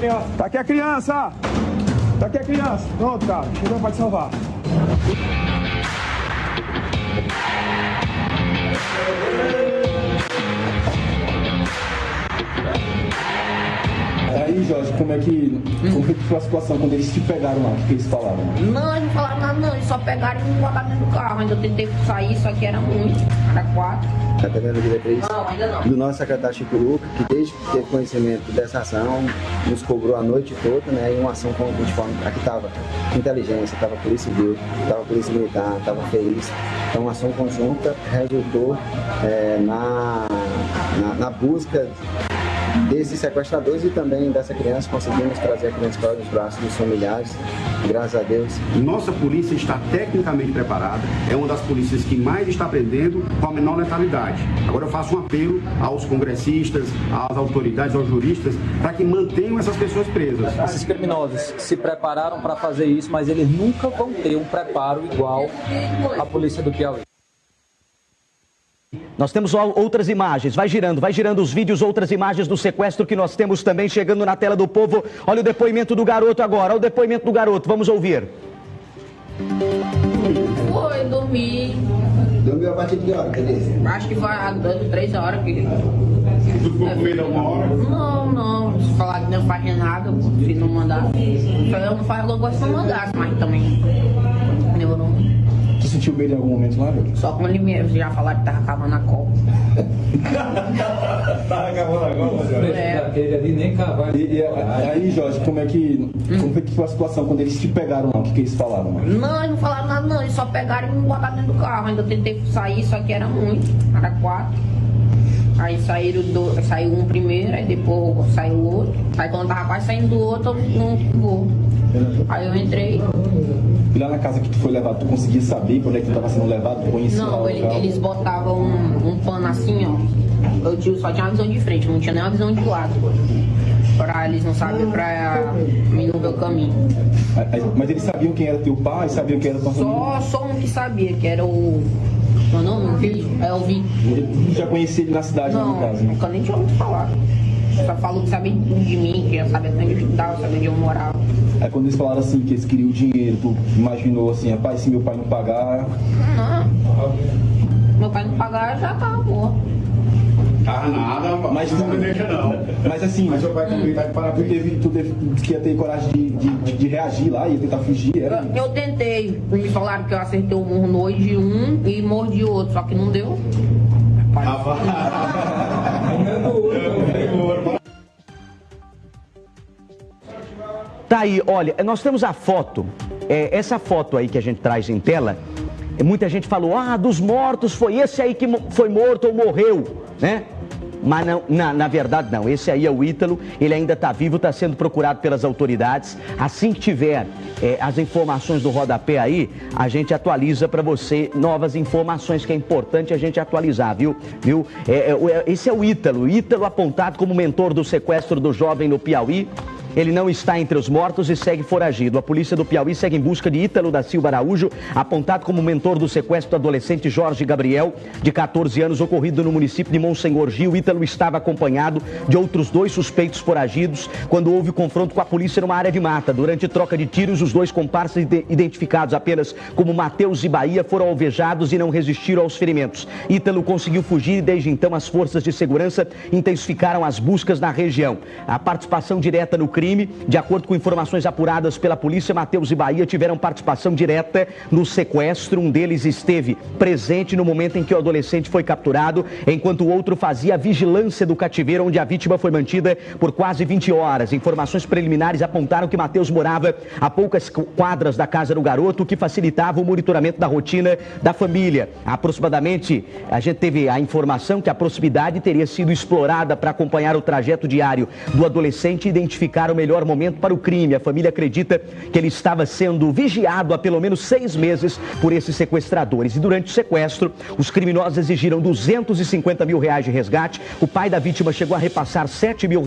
criança. Tá aqui a criança. Tá aqui a criança. Pronto, cara. Chegou, pode salvar. Aí, Jorge, como é que foi a situação quando eles te pegaram lá? O que eles falaram? Não, eles não falaram nada não, eles só pegaram e me botaram dentro do carro. Ainda tentei sair, só que era muito, era 4. Tá pegando a diretriz? Não, ainda não. Do nosso secretário Chico Luca, que desde que teve conhecimento dessa ação, nos cobrou a noite toda, né? E uma ação com uniforme. Aqui estava inteligência, estava polícia civil, estava polícia militar, estava feliz. Então, uma ação conjunta resultou na busca desses sequestradores e também dessa criança. Conseguimos trazer a criança para os braços dos familiares, graças a Deus. Nossa polícia está tecnicamente preparada, é uma das polícias que mais está aprendendo com a menor letalidade. Agora eu faço um apelo aos congressistas, às autoridades, aos juristas, para que mantenham essas pessoas presas. Esses criminosos se prepararam para fazer isso, mas eles nunca vão ter um preparo igual à polícia do Piauí. Nós temos outras imagens, vai girando os vídeos, outras imagens do sequestro que nós temos também chegando na tela do povo. Olha o depoimento do garoto agora, olha o depoimento do garoto, vamos ouvir. Foi dormir. Dormiu a partir de que hora, Denise? Acho que foi às 3 horas que... Tu ficou com medo alguma hora? Não. Se falar que não faz nada, se não mandar. Eu não faço logo se não mandasse, mas também demorou. Tu sentiu medo em algum momento lá, meu? Só quando ele já falaram que tava acabando a copa. Tava acabando agora, Jorge. Aquele ali nem cavalo. E aí, Jorge, como é que foi a situação quando eles te pegaram lá? O que eles falaram? Não, eles não falaram nada não, eles só pegaram e me botaram dentro do carro. Ainda tentei sair, só que era muito, era 4. Aí saiu um primeiro, aí depois saiu o outro. Aí quando tava quase saindo do outro, um ficou. Aí eu entrei. E lá na casa que tu foi levado, tu conseguia saber quando é que tu tava sendo levado? Conhecia não, eles botavam um pano assim, ó. Só tinha uma visão de frente, não tinha nem uma visão de lado. Pra eles não saberem, pra mim não ver o caminho. Mas eles sabiam quem era teu pai, sabiam quem era tua família? Só um que sabia, que era o... Meu nome, filho, é o Vitor. Tu já conhecia ele na cidade, não, lá no caso? Nunca nem tinha ouvido falar. Só falou que sabia tudo de mim, que já sabia onde eu estudava, sabia onde eu morava. Aí quando eles falaram assim, que eles queriam o dinheiro, tu imaginou assim, rapaz, se meu pai não pagar... Não. Meu pai não pagar, já tava morto. Tá nada, mas não me deixa não. Mas assim, mas seu pai também vai parar, tu que ia ter coragem de reagir lá, ia tentar fugir, era? Eu tentei, me falaram que eu acertei o morro no olho de um e mordi o outro, só que não deu. Tá aí, olha, nós temos a foto, essa foto aí que a gente traz em tela, muita gente falou, dos mortos, foi esse aí que foi morto ou morreu, né? Mas não, na verdade não, esse aí é o Ítalo, ele ainda está vivo, está sendo procurado pelas autoridades. Assim que tiver as informações do rodapé aí, a gente atualiza para você novas informações, que é importante a gente atualizar, viu? Esse é o Ítalo apontado como mentor do sequestro do jovem no Piauí. Ele não está entre os mortos e segue foragido. A polícia do Piauí segue em busca de Ítalo da Silva Araújo, apontado como mentor do sequestro do adolescente Jorge Gabriel, de 14 anos, ocorrido no município de Monsenhor Gil. Ítalo estava acompanhado de outros 2 suspeitos foragidos quando houve confronto com a polícia numa área de mata. Durante troca de tiros, os 2 comparsas identificados apenas como Mateus e Bahia foram alvejados e não resistiram aos ferimentos. Ítalo conseguiu fugir e desde então as forças de segurança intensificaram as buscas na região. A participação direta no crime, de acordo com informações apuradas pela polícia, Mateus e Bahia tiveram participação direta no sequestro. Um deles esteve presente no momento em que o adolescente foi capturado, enquanto o outro fazia a vigilância do cativeiro, onde a vítima foi mantida por quase 20 horas. Informações preliminares apontaram que Mateus morava a poucas quadras da casa do garoto, o que facilitava o monitoramento da rotina da família. Aproximadamente, a gente teve a informação que a proximidade teria sido explorada para acompanhar o trajeto diário do adolescente e identificar o melhor momento para o crime. A família acredita que ele estava sendo vigiado há pelo menos 6 meses por esses sequestradores. E durante o sequestro, os criminosos exigiram R$250 mil de resgate. O pai da vítima chegou a repassar R$7 mil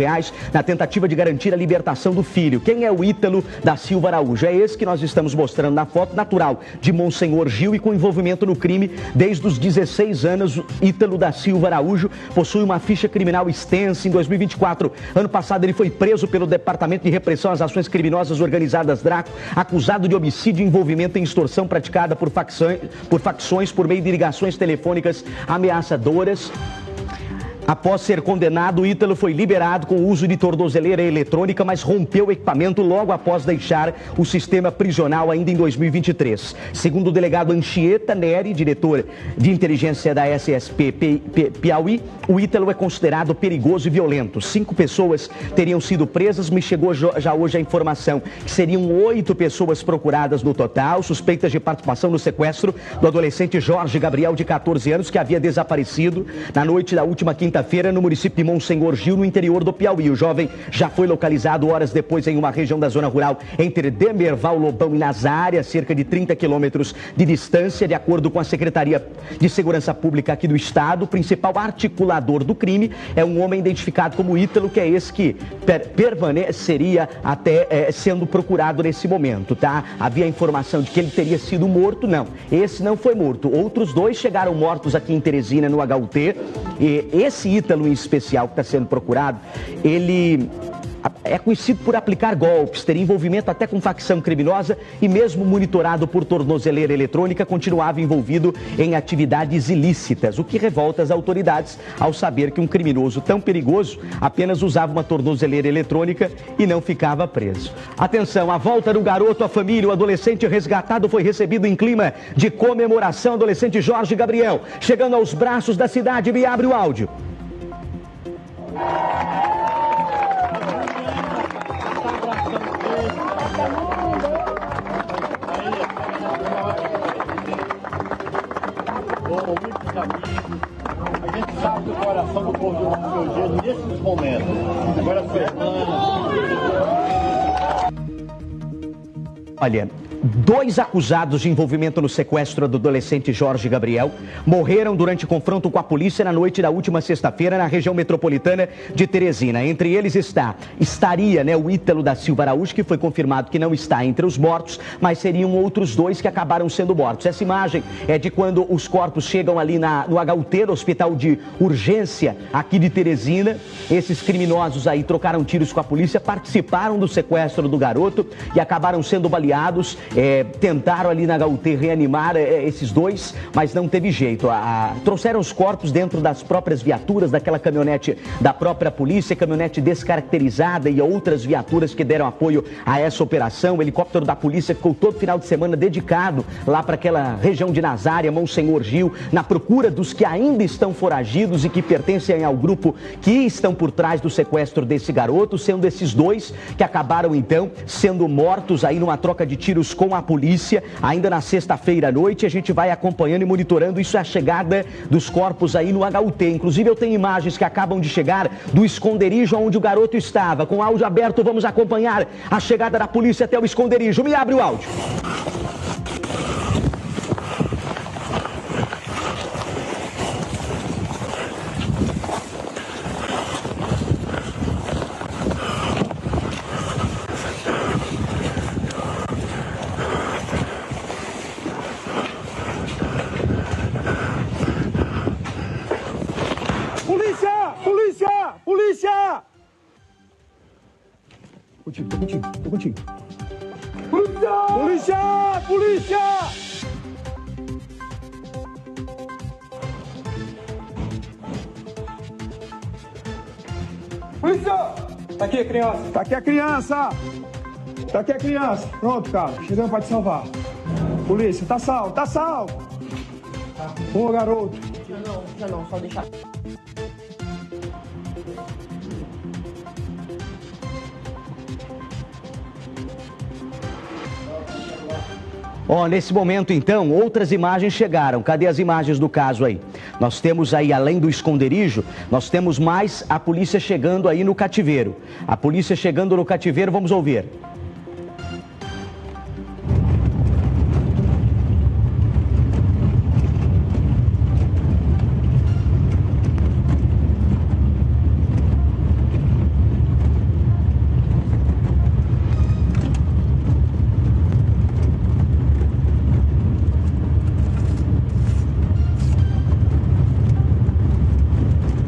na tentativa de garantir a libertação do filho. Quem é o Ítalo da Silva Araújo? É esse que nós estamos mostrando na foto, natural de Monsenhor Gil e com envolvimento no crime desde os 16 anos. Ítalo da Silva Araújo possui uma ficha criminal extensa. Em 2024, ano passado, ele foi preso pelo Departamento Departamento de Repressão às Ações Criminosas Organizadas, DRACO, acusado de homicídio e envolvimento em extorsão praticada por facções por meio de ligações telefônicas ameaçadoras. Após ser condenado, o Ítalo foi liberado com o uso de tornozeleira eletrônica, mas rompeu o equipamento logo após deixar o sistema prisional ainda em 2023. Segundo o delegado Anchieta Neri, diretor de inteligência da SSP Piauí, o Ítalo é considerado perigoso e violento. 5 pessoas teriam sido presas, mas chegou já hoje a informação que seriam 8 pessoas procuradas no total, suspeitas de participação no sequestro do adolescente Jorge Gabriel, de 14 anos, que havia desaparecido na noite da última quinta-feira no município de Monsenhor Gil, no interior do Piauí. O jovem já foi localizado horas depois em uma região da zona rural entre Demerval, Lobão e Nazária, cerca de 30 quilômetros de distância. De acordo com a Secretaria de Segurança Pública aqui do estado, o principal articulador do crime é um homem identificado como Ítalo, que é esse que permaneceria até sendo procurado nesse momento, tá? Havia informação de que ele teria sido morto. Não, esse não foi morto. Outros 2 chegaram mortos aqui em Teresina, no HUT. E esse Ítalo em especial que está sendo procurado, ele é conhecido por aplicar golpes, ter envolvimento até com facção criminosa e mesmo monitorado por tornozeleira eletrônica, continuava envolvido em atividades ilícitas, o que revolta as autoridades ao saber que um criminoso tão perigoso apenas usava uma tornozeleira eletrônica e não ficava preso. Atenção, a volta do garoto à família, o adolescente resgatado foi recebido em clima de comemoração. Adolescente Jorge Gabriel, chegando aos braços da cidade. Me abre o áudio. Muitos amigos, a gente sabe do coração do povo do nosso dia nesses momentos. Agora Olha, 2 acusados de envolvimento no sequestro do adolescente Jorge Gabriel morreram durante confronto com a polícia na noite da última sexta-feira na região metropolitana de Teresina. Entre eles estaria o Ítalo da Silva Araújo, que foi confirmado que não está entre os mortos, mas seriam outros 2 que acabaram sendo mortos. Essa imagem é de quando os corpos chegam ali no HUT, no Hospital de Urgência aqui de Teresina. Esses criminosos aí trocaram tiros com a polícia, participaram do sequestro do garoto e acabaram sendo baleados. Tentaram ali na HUT reanimar esses 2, mas não teve jeito. Trouxeram os corpos dentro das próprias viaturas, daquela caminhonete da própria polícia, caminhonete descaracterizada e outras viaturas que deram apoio a essa operação. O helicóptero da polícia ficou todo final de semana dedicado lá para aquela região de Nazária, Monsenhor Gil, na procura dos que ainda estão foragidos e que pertencem ao grupo que estão por trás do sequestro desse garoto, sendo esses 2 que acabaram então sendo mortos aí numa troca de tiros com a polícia, ainda na sexta-feira à noite. A gente vai acompanhando e monitorando isso, a chegada dos corpos aí no HUT. Inclusive eu tenho imagens que acabam de chegar do esconderijo onde o garoto estava. Com o áudio aberto, vamos acompanhar a chegada da polícia até o esconderijo. Me abre o áudio. Polícia! Tô contigo. Polícia! Tá aqui a criança. Pronto, cara. Chegamos pra te salvar. Polícia, tá salvo. Ô, garoto. Já não, só deixar. Nesse momento, então, outras imagens chegaram. Cadê as imagens do caso aí? Nós temos aí, além do esconderijo, nós temos mais a polícia chegando aí no cativeiro. A polícia chegando no cativeiro, vamos ouvir.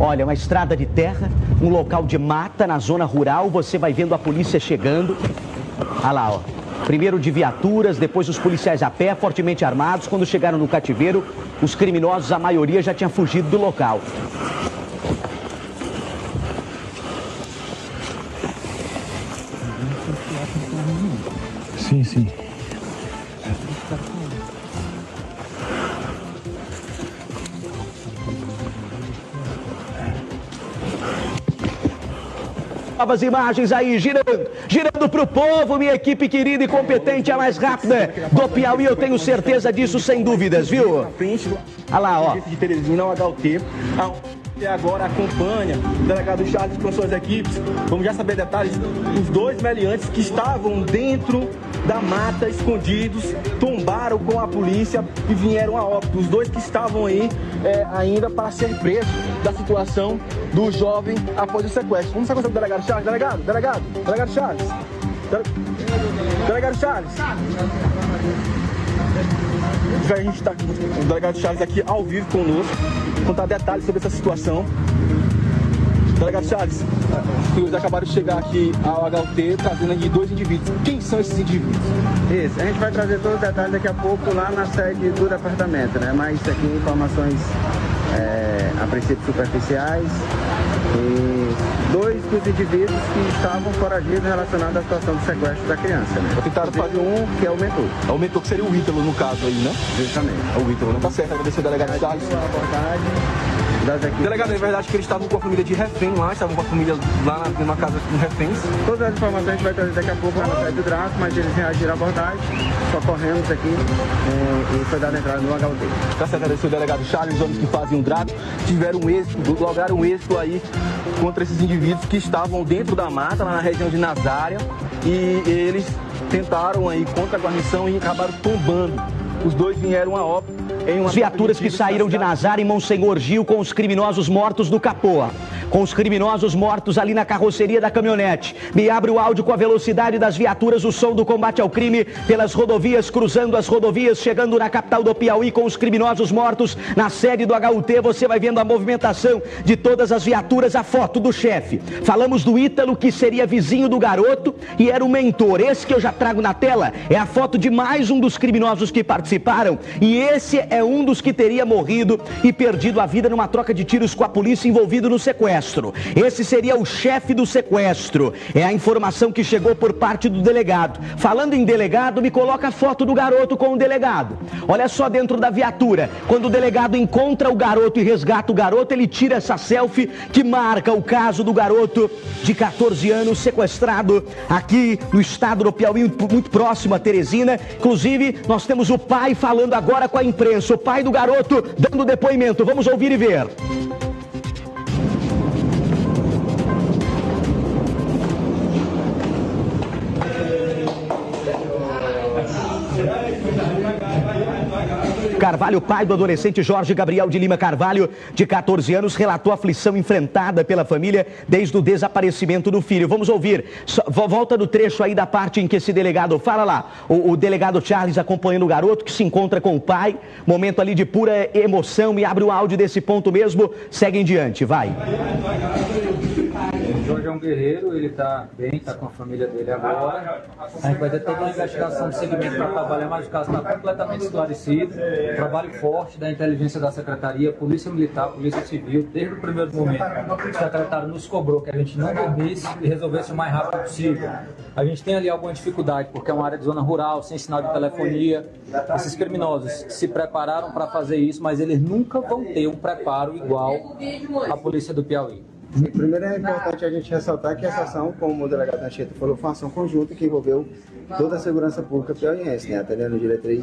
Olha, uma estrada de terra, um local de mata na zona rural, você vai vendo a polícia chegando. Olha lá, ó. Primeiro de viaturas, depois os policiais a pé, fortemente armados. Quando chegaram no cativeiro, os criminosos, a maioria, já tinha fugido do local. Sim, sim. Novas imagens aí, girando para o povo, minha equipe querida e competente, a mais rápida do Piauí, eu tenho certeza disso, sem dúvidas, viu? Olha lá, ó. De Teresina, o HUT, e agora acompanha o delegado Charles com suas equipes. Vamos já saber detalhes dos 2 meliantes que estavam dentro da mata, escondidos, tombaram com a polícia e vieram a óbito. Os 2 que estavam aí ainda para ser presos da situação do jovem após o sequestro. Vamos conversar com o delegado Charles. Delegado Charles. Delegado Charles. A gente está com o delegado Charles aqui ao vivo conosco, contar detalhes sobre essa situação. Delegado Charles, os senhores acabaram de chegar aqui ao HUT trazendo de 2 indivíduos. Quem são esses indivíduos? Isso, a gente vai trazer todos os detalhes daqui a pouco lá na sede do departamento, né? Mas isso aqui informações a princípio superficiais e 2 dos indivíduos que estavam foragidos relacionados à situação do sequestro da criança, né? Tentaram fazer que é o mentor. É o mentor que seria o Ítalo no caso aí, né? Justamente. É o Ítalo, não tá certo, agradecer o delegado Charles. Delegado, é verdade que eles estavam com a família de refém lá, estavam com a família lá numa casa com reféns? Todas as informações a gente vai trazer daqui a pouco na sede do DRAF, mas eles reagiram à abordagem, socorremos aqui e foi dada entrada no HUT. Tá certo, agradecer o delegado Charles, os homens que faziam drato, tiveram lograram êxito aí contra esses indivíduos que estavam dentro da mata, lá na região de Nazária, e eles tentaram aí contra a guarnição e acabaram tombando. Os 2 vieram a óbito. As viaturas que saíram de Nazária e Monsenhor Gil com os criminosos mortos do Capoa. Com os criminosos mortos ali na carroceria da caminhonete. Me abre o áudio com a velocidade das viaturas, o som do combate ao crime pelas rodovias, cruzando as rodovias, chegando na capital do Piauí com os criminosos mortos na sede do HUT. Você vai vendo a movimentação de todas as viaturas, a foto do chefe. Falamos do Ítalo, que seria vizinho do garoto e era o mentor. Esse que eu já trago na tela é a foto de mais um dos criminosos que participaram e esse é um dos que teria morrido e perdido a vida numa troca de tiros com a polícia, envolvido no sequestro. Esse seria o chefe do sequestro. É a informação que chegou por parte do delegado. Falando em delegado, me coloca a foto do garoto com o delegado. Olha só dentro da viatura. Quando o delegado encontra o garoto e resgata o garoto, ele tira essa selfie que marca o caso do garoto de 14 anos sequestrado aqui no estado do Piauí, muito próximo a Teresina. Inclusive, nós temos o pai falando agora com a imprensa. O pai do garoto dando depoimento. Vamos ouvir e ver. Carvalho, pai do adolescente Jorge Gabriel de Lima Carvalho, de 14 anos, relatou a aflição enfrentada pela família desde o desaparecimento do filho. Vamos ouvir. Volta do trecho aí da parte em que esse delegado fala lá. O delegado Charles acompanhando o garoto que se encontra com o pai. Momento ali de pura emoção. Me abre o áudio desse ponto mesmo. Segue em diante, vai. Jorge é um guerreiro, ele está bem, está com a família dele agora. A gente vai ter toda uma investigação de segmento para trabalhar, mas o caso está completamente esclarecido. Trabalho forte da inteligência da Secretaria, Polícia Militar, Polícia Civil, desde o primeiro momento. O secretário nos cobrou que a gente não dormisse e resolvesse o mais rápido possível. A gente tem ali alguma dificuldade, porque é uma área de zona rural, sem sinal de telefonia. Esses criminosos se prepararam para fazer isso, mas eles nunca vão ter um preparo igual à Polícia do Piauí. Primeiro é importante a gente ressaltar que essa ação, como o delegado Anchieta falou, foi uma ação conjunta que envolveu toda a segurança pública piauiense, né? Atendendo a diretriz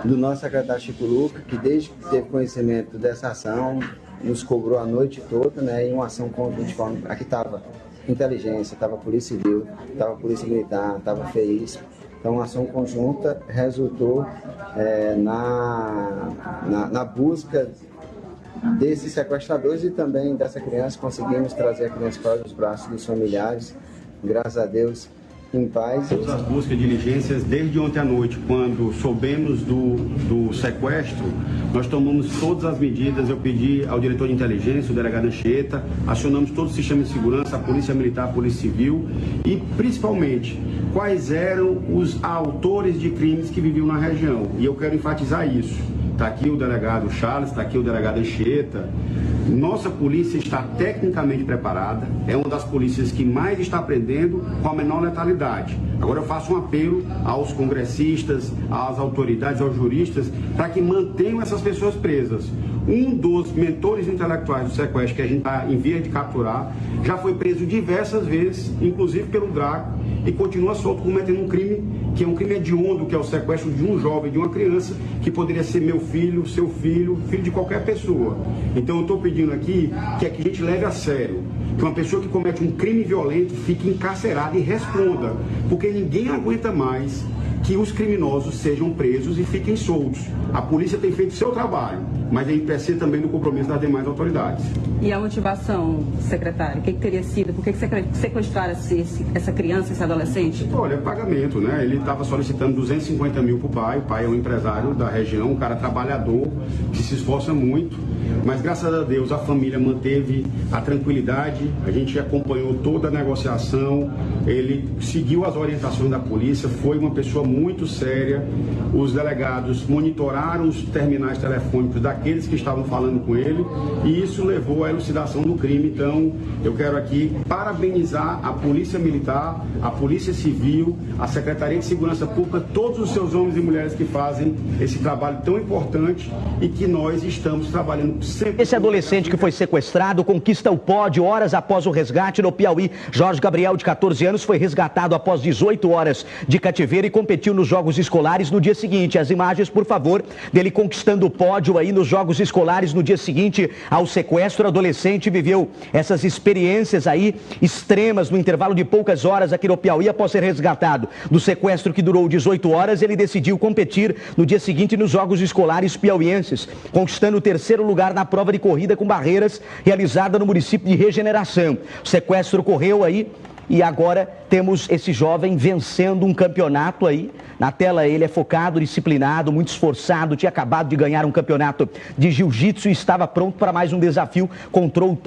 do nosso secretário Chico Luca, que desde que teve conhecimento dessa ação, nos cobrou a noite toda, né? Em uma ação conjunta, aqui estava inteligência, estava Polícia Civil, estava Polícia Militar, estava FEIS. Então, a ação conjunta resultou na busca desses sequestradores e também dessa criança. Conseguimos trazer a criança para os braços dos familiares. Graças a Deus, em paz. As buscas e diligências desde ontem à noite, quando soubemos do sequestro, nós tomamos todas as medidas. Eu pedi ao diretor de inteligência, o delegado Anchieta, acionamos todo o sistema de segurança, a Polícia Militar, a Polícia Civil e, principalmente, quais eram os autores de crimes que viviam na região. E eu quero enfatizar isso. Está aqui o delegado Charles, está aqui o delegado Anchieta. Nossa polícia está tecnicamente preparada, é uma das polícias que mais está aprendendo com a menor letalidade. Agora eu faço um apelo aos congressistas, às autoridades, aos juristas, para que mantenham essas pessoas presas. Um dos mentores intelectuais do sequestro, que a gente está em via de capturar, já foi preso diversas vezes, inclusive pelo Draco, e continua solto cometendo um crime que é um crime hediondo, que é o sequestro de um jovem, de uma criança, que poderia ser meu filho, seu filho, filho de qualquer pessoa. Então eu estou pedindo aqui que a gente leve a sério, que uma pessoa que comete um crime violento fique encarcerada e responda, porque ninguém aguenta mais que os criminosos sejam presos e fiquem soltos. A polícia tem feito seu trabalho, mas a gente precisa também do compromisso das demais autoridades. E a motivação, secretário, o que teria sido? Por que sequestraram essa criança, esse adolescente? Olha, pagamento, né? Ele estava solicitando 250 mil para o pai é um empresário da região, um cara trabalhador, que se esforça muito, mas graças a Deus a família manteve a tranquilidade, a gente acompanhou toda a negociação, ele seguiu as orientações da polícia, foi uma pessoa muito séria, os delegados monitoraram os terminais telefônicos daqueles que estavam falando com ele e isso levou à elucidação do crime. Então, eu quero aqui parabenizar a Polícia Militar, a Polícia Civil, a Secretaria de Segurança Pública, todos os seus homens e mulheres que fazem esse trabalho tão importante e que nós estamos trabalhando sempre. Esse adolescente que foi sequestrado conquista o pódio horas após o resgate no Piauí. Jorge Gabriel, de 14 anos, foi resgatado após 18 horas de cativeiro e competiu nos Jogos Escolares no dia seguinte. As imagens, por favor, dele conquistando o pódio aí nos Jogos Escolares no dia seguinte ao sequestro. O adolescente viveu essas experiências aí extremas no intervalo de poucas horas aqui no Piauí. Após ser resgatado do sequestro que durou 18 horas, ele decidiu competir no dia seguinte nos Jogos Escolares piauienses, conquistando o terceiro lugar na prova de corrida com barreiras realizada no município de Regeneração. O sequestro ocorreu aí e agora temos esse jovem vencendo um campeonato aí. Na tela ele é focado, disciplinado, muito esforçado, tinha acabado de ganhar um campeonato de jiu-jitsu e estava pronto para mais um desafio, contou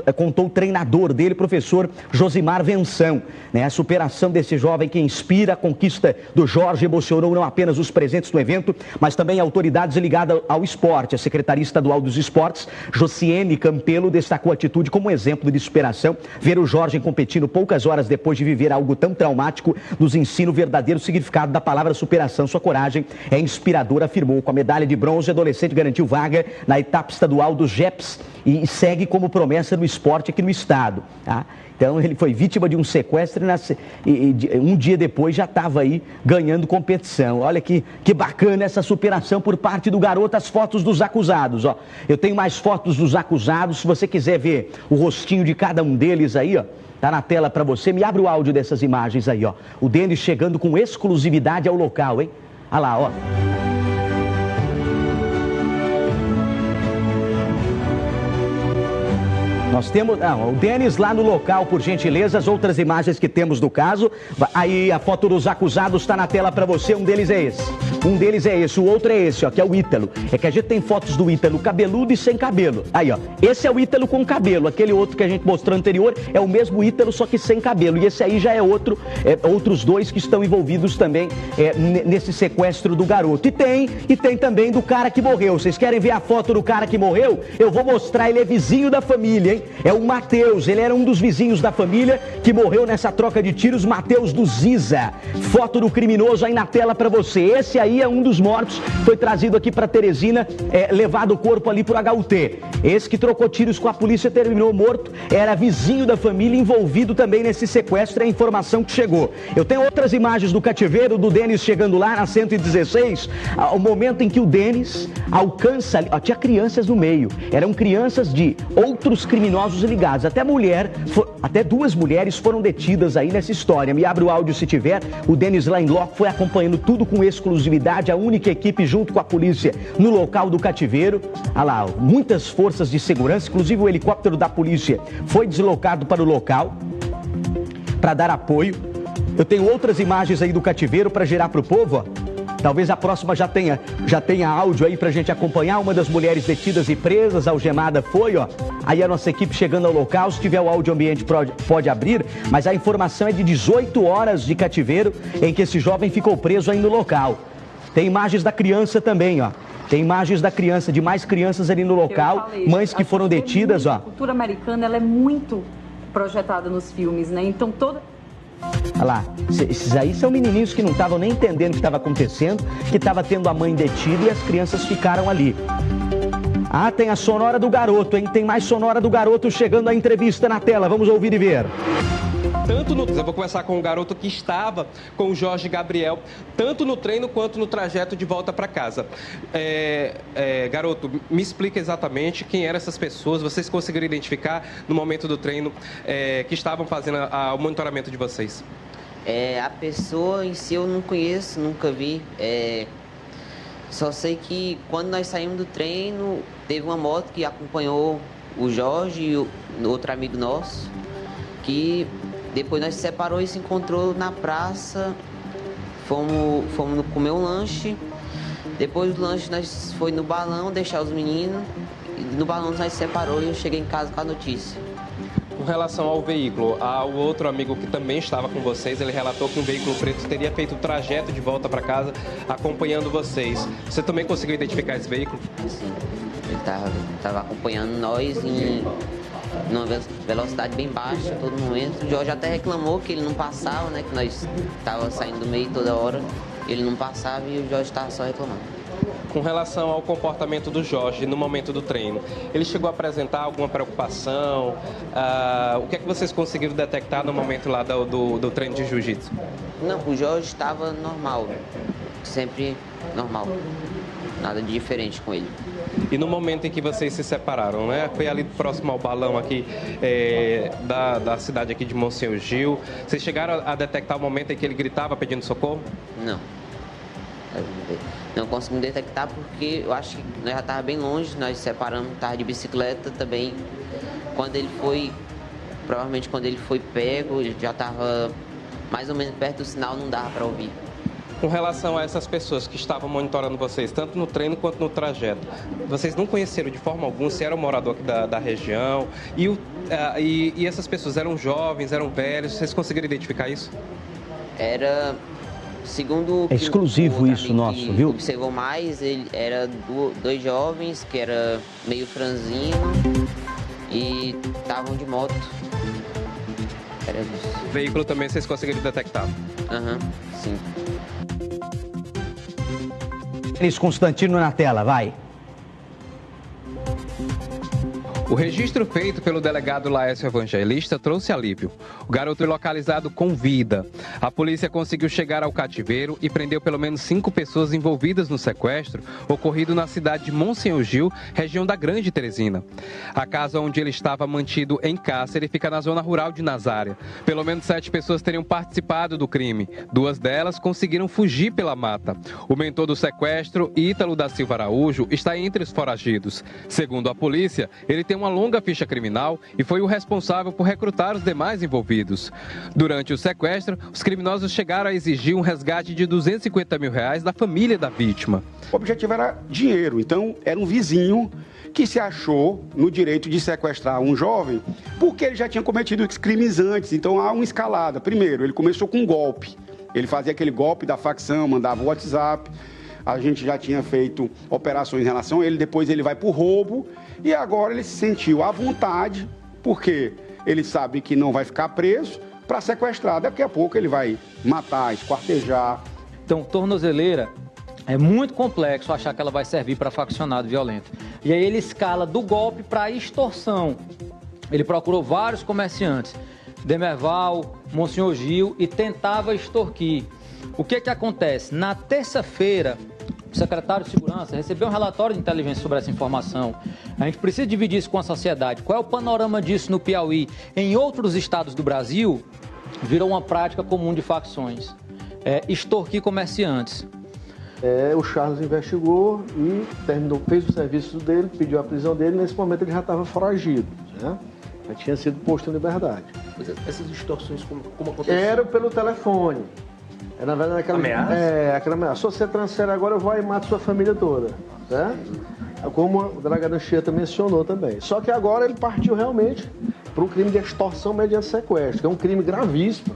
o treinador dele, professor Josimar Venção. A superação desse jovem que inspira, a conquista do Jorge emocionou não apenas os presentes no evento, mas também autoridades ligadas ao esporte. A Secretaria Estadual dos Esportes, Josiene Campelo, destacou a atitude como exemplo de superação. Ver o Jorge competindo poucas horas depois de viver algo tão traumático nos ensina o verdadeiro significado da palavra superação. Sua coragem é inspiradora, afirmou. Com a medalha de bronze, o adolescente garantiu vaga na etapa estadual dos JEPs e segue como promessa no esporte aqui no estado. Tá? Então ele foi vítima de um sequestro e um dia depois já estava aí ganhando competição. Olha que bacana essa superação por parte do garoto. As fotos dos acusados, ó. Eu tenho mais fotos dos acusados, se você quiser ver o rostinho de cada um deles aí, ó. Tá na tela para você. Me abre o áudio dessas imagens aí, ó. O Denis chegando com exclusividade ao local, hein? Olha lá, ó. Nós temos o Denis lá no local, por gentileza. As outras imagens que temos do caso. Aí a foto dos acusados está na tela para você. Um deles é esse. O outro é esse, ó, que é o Ítalo. É que a gente tem fotos do Ítalo cabeludo e sem cabelo. Aí, ó. Esse é o Ítalo com cabelo. Aquele outro que a gente mostrou anterior é o mesmo Ítalo, só que sem cabelo. E esse aí já é outros dois que estão envolvidos também nesse sequestro do garoto. E tem também do cara que morreu. Vocês querem ver a foto do cara que morreu? Eu vou mostrar. Ele é vizinho da família, hein? É o Matheus, ele era um dos vizinhos da família que morreu nessa troca de tiros, Matheus do Ziza. Foto do criminoso aí na tela para você. Esse aí é um dos mortos, foi trazido aqui para Teresina, levado o corpo ali pro HUT. Esse que trocou tiros com a polícia terminou morto, era vizinho da família envolvido também nesse sequestro, é a informação que chegou. Eu tenho outras imagens do cativeiro do Denis chegando lá na 116, o momento em que o Denis alcança, tinha crianças no meio, eram crianças de outros criminosos ligados, até duas mulheres foram detidas aí nessa história. Me abre o áudio se tiver. O Denis lá em loco foi acompanhando tudo com exclusividade, a única equipe junto com a polícia no local do cativeiro. Olha lá, muitas forças de segurança, inclusive o helicóptero da polícia foi deslocado para o local para dar apoio. Eu tenho outras imagens aí do cativeiro para gerar para o povo, ó. Talvez a próxima já tenha áudio aí pra gente acompanhar. Uma das mulheres detidas e presas, algemada foi, ó. Aí a nossa equipe chegando ao local, se tiver o áudio ambiente pode abrir, mas a informação é de 18 horas de cativeiro em que esse jovem ficou preso aí no local. Tem imagens da criança também, ó. Tem imagens da criança, de mais crianças ali no local, mães que foram detidas, ó. A cultura americana, ela é muito projetada nos filmes, né? Então toda... Olha lá, esses aí são menininhos que não estavam nem entendendo o que estava acontecendo, que estava tendo a mãe detida e as crianças ficaram ali. Ah, tem a sonora do garoto, hein? Tem mais sonora do garoto chegando à entrevista na tela. Vamos ouvir e ver. Eu vou começar com o garoto que estava com o Jorge Gabriel, tanto no treino quanto no trajeto de volta para casa. Garoto, me explica exatamente quem eram essas pessoas, vocês conseguiram identificar no momento do treino que estavam fazendo o monitoramento de vocês? A pessoa em si eu não conheço, nunca vi. Só sei que quando nós saímos do treino, teve uma moto que acompanhou o Jorge e o outro amigo nosso, que depois nós se separou e se encontrou na praça, fomos comer um lanche, depois do lanche nós foi no balão deixar os meninos, e no balão nós se separou e eu cheguei em casa com a notícia. Com relação ao veículo, o outro amigo que também estava com vocês, ele relatou que um veículo preto teria feito o trajeto de volta para casa acompanhando vocês. Você também conseguiu identificar esse veículo? Sim, ele estava acompanhando nós numa velocidade bem baixa, todo momento. O Jorge até reclamou que ele não passava, né? Que nós estávamos saindo do meio toda hora. Ele não passava e o Jorge estava só reclamando. Com relação ao comportamento do Jorge no momento do treino, ele chegou a apresentar alguma preocupação? O que é que vocês conseguiram detectar no momento lá do treino de jiu-jitsu? Não, o Jorge estava normal, sempre normal. Nada de diferente com ele. E no momento em que vocês se separaram, né? Foi ali próximo ao balão aqui da cidade aqui de Monsenhor Gil. Vocês chegaram a detectar o momento em que ele gritava pedindo socorro? Não. Não conseguimos detectar porque eu acho que nós já estávamos bem longe, nós separamos, estava de bicicleta também. Provavelmente quando ele foi pego, ele já estava mais ou menos perto do sinal, não dava para ouvir. Com relação a essas pessoas que estavam monitorando vocês, tanto no treino quanto no trajeto, vocês não conheceram de forma alguma se era um morador aqui da região? E essas pessoas eram jovens, eram velhos? Vocês conseguiram identificar isso? Era, segundo... É exclusivo isso nosso, viu? Observou mais, ele era dois jovens que era meio franzino e estavam de moto. Era isso. O veículo também vocês conseguiram detectar? Aham, sim. Elis Constantino na tela, vai. O registro feito pelo delegado Laércio Evangelista trouxe alívio. O garoto foi localizado com vida. A polícia conseguiu chegar ao cativeiro e prendeu pelo menos 5 pessoas envolvidas no sequestro ocorrido na cidade de Monsenhor Gil, região da Grande Teresina. A casa onde ele estava mantido em cárcere fica na zona rural de Nazária. Pelo menos 7 pessoas teriam participado do crime. 2 delas conseguiram fugir pela mata. O mentor do sequestro, Ítalo da Silva Araújo, está entre os foragidos. Segundo a polícia, ele tem uma longa ficha criminal e foi o responsável por recrutar os demais envolvidos. Durante o sequestro, os criminosos chegaram a exigir um resgate de R$250 mil da família da vítima. O objetivo era dinheiro, então era um vizinho que se achou no direito de sequestrar um jovem porque ele já tinha cometido crimes antes, então há uma escalada. Primeiro, ele começou com um golpe. Ele fazia aquele golpe da facção, mandava o WhatsApp. A gente já tinha feito operações em relação a ele, depois ele vai para o roubo e agora ele se sentiu à vontade, porque ele sabe que não vai ficar preso, para sequestrar. Daqui a pouco ele vai matar, esquartejar. Então, tornozeleira é muito complexo achar que ela vai servir para faccionado violento. E aí ele escala do golpe para extorsão. Ele procurou vários comerciantes, Demerval, Monsenhor Gil, e tentava extorquir. O que acontece? Na terça-feira, o secretário de Segurança recebeu um relatório de inteligência sobre essa informação. A gente precisa dividir isso com a sociedade. Qual é o panorama disso no Piauí? Em outros estados do Brasil, virou uma prática comum de facções. Extorquir comerciantes. O Charles investigou e fez o serviço dele, pediu a prisão dele. Nesse momento ele já estava foragido, né? Já tinha sido posto em liberdade. Essas extorsões, como aconteceu? Era pelo telefone. Na verdade, aquela ameaça. Se você transfere agora, eu vou e mato sua família toda. Né? Como o delegado Anchieta mencionou também. Só que agora ele partiu realmente para um crime de extorsão mediante sequestro, que é um crime gravíssimo,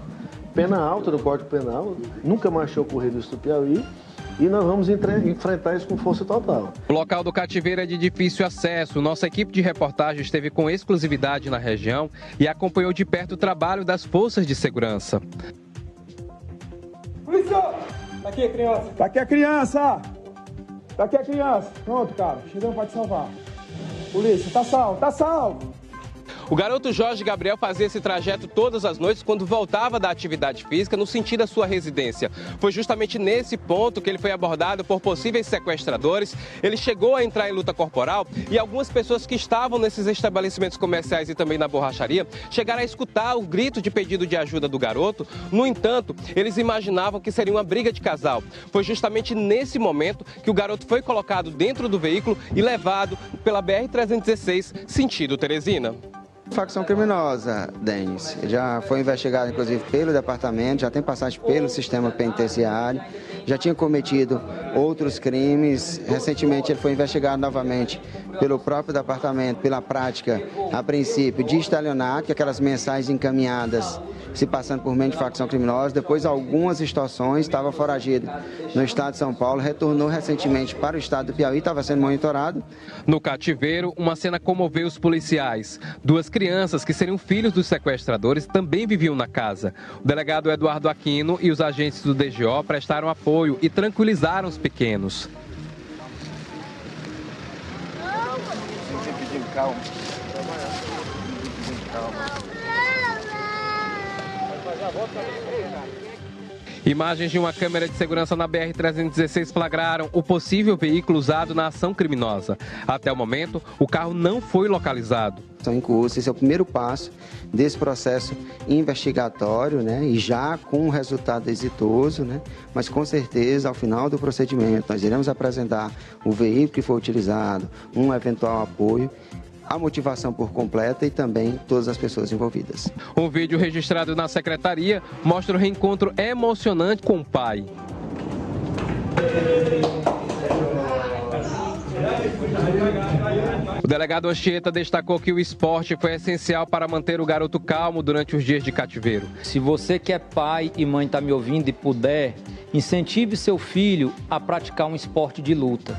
pena alta no Código Penal, nunca mais tinha ocorrido isso no Piauí, e nós vamos enfrentar isso com força total. O local do cativeiro é de difícil acesso. Nossa equipe de reportagem esteve com exclusividade na região e acompanhou de perto o trabalho das forças de segurança. Polícia! Tá aqui a criança. Tá aqui a criança. Tá aqui a criança. Pronto, cara. Chegamos pra te salvar. Polícia, tá salvo, tá salvo. O garoto Jorge Gabriel fazia esse trajeto todas as noites quando voltava da atividade física no sentido da sua residência. Foi justamente nesse ponto que ele foi abordado por possíveis sequestradores. Ele chegou a entrar em luta corporal e algumas pessoas que estavam nesses estabelecimentos comerciais e também na borracharia chegaram a escutar o grito de pedido de ajuda do garoto. No entanto, eles imaginavam que seria uma briga de casal. Foi justamente nesse momento que o garoto foi colocado dentro do veículo e levado pela BR-316 sentido Teresina. Facção criminosa, Denis. Já foi investigado, inclusive, pelo departamento, já tem passagem pelo sistema penitenciário, já tinha cometido outros crimes. Recentemente, ele foi investigado novamente pelo próprio departamento, pela prática, a princípio, de estelionato, que aquelas mensagens encaminhadas se passando por meio de facção criminosa. Depois, algumas extorsões, estava foragido no estado de São Paulo, retornou recentemente para o estado do Piauí, estava sendo monitorado. No cativeiro, uma cena comoveu os policiais. Duas crianças que seriam filhos dos sequestradores também viviam na casa. O delegado Eduardo Aquino e os agentes do DGO prestaram apoio e tranquilizaram os pequenos. Imagens de uma câmera de segurança na BR-316 flagraram o possível veículo usado na ação criminosa. Até o momento, o carro não foi localizado. Estão em curso, esse é o primeiro passo desse processo investigatório, né? E já com um resultado exitoso, né? Mas com certeza, ao final do procedimento, nós iremos apresentar o veículo que foi utilizado, um eventual apoio, a motivação por completa e também todas as pessoas envolvidas. Um vídeo registrado na secretaria mostra o reencontro emocionante com o pai. O delegado Anchieta destacou que o esporte foi essencial para manter o garoto calmo durante os dias de cativeiro. Se você que é pai e mãe está me ouvindo e puder, incentive seu filho a praticar um esporte de luta.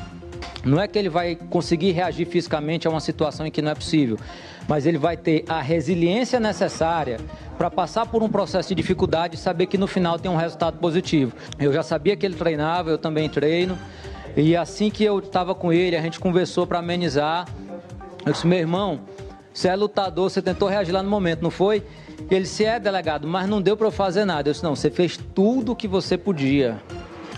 Não é que ele vai conseguir reagir fisicamente a uma situação em que não é possível, mas ele vai ter a resiliência necessária para passar por um processo de dificuldade e saber que no final tem um resultado positivo. Eu já sabia que ele treinava, eu também treino, e assim que eu estava com ele, a gente conversou para amenizar. Eu disse, meu irmão, você é lutador, você tentou reagir lá no momento, não foi? Ele disse, é, delegado, mas não deu para eu fazer nada. Eu disse, não, você fez tudo o que você podia.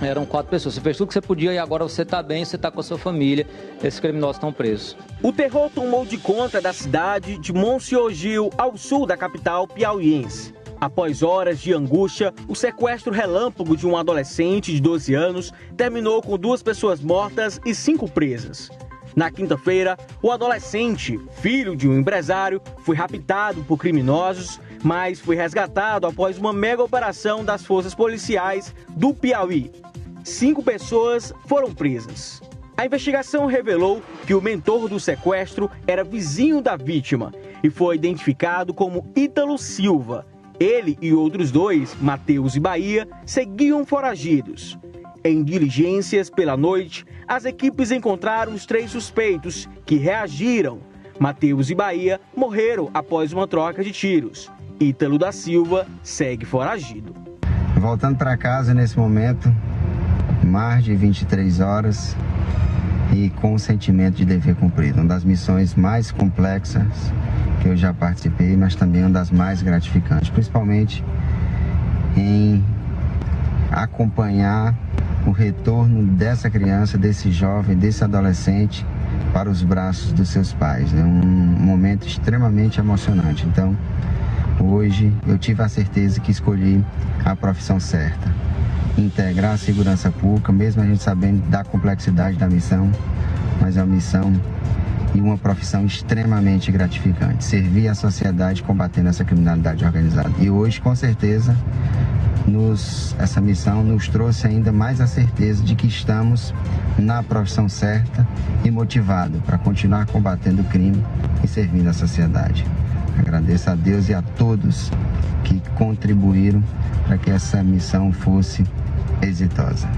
Eram 4 pessoas. Você fez tudo que você podia e agora você está bem, você está com a sua família. Esses criminosos estão presos. O terror tomou de conta da cidade de Monciogil, ao sul da capital piauiense. Após horas de angústia, o sequestro relâmpago de um adolescente de 12 anos terminou com 2 pessoas mortas e 5 presas. Na quinta-feira, o adolescente, filho de um empresário, foi raptado por criminosos, mas foi resgatado após uma mega operação das forças policiais do Piauí. 5 pessoas foram presas. A investigação revelou que o mentor do sequestro era vizinho da vítima e foi identificado como Ítalo Silva. Ele e outros 2, Matheus e Bahia, seguiam foragidos. Em diligências pela noite, as equipes encontraram os 3 suspeitos que reagiram. Matheus e Bahia morreram após uma troca de tiros. Ítalo da Silva segue foragido. Voltando para casa nesse momento, mais de 23 horas e com o sentimento de dever cumprido. Uma das missões mais complexas que eu já participei, mas também uma das mais gratificantes, principalmente em acompanhar o retorno dessa criança, desse jovem, desse adolescente para os braços dos seus pais. É um momento extremamente emocionante. Então, hoje eu tive a certeza que escolhi a profissão certa. Integrar a segurança pública, mesmo a gente sabendo da complexidade da missão, mas é uma missão e uma profissão extremamente gratificante. Servir a sociedade combatendo essa criminalidade organizada. E hoje, com certeza, essa missão nos trouxe ainda mais a certeza de que estamos na profissão certa e motivados para continuar combatendo o crime e servindo a sociedade. Agradeço a Deus e a todos que contribuíram para que essa missão fosse exitosa.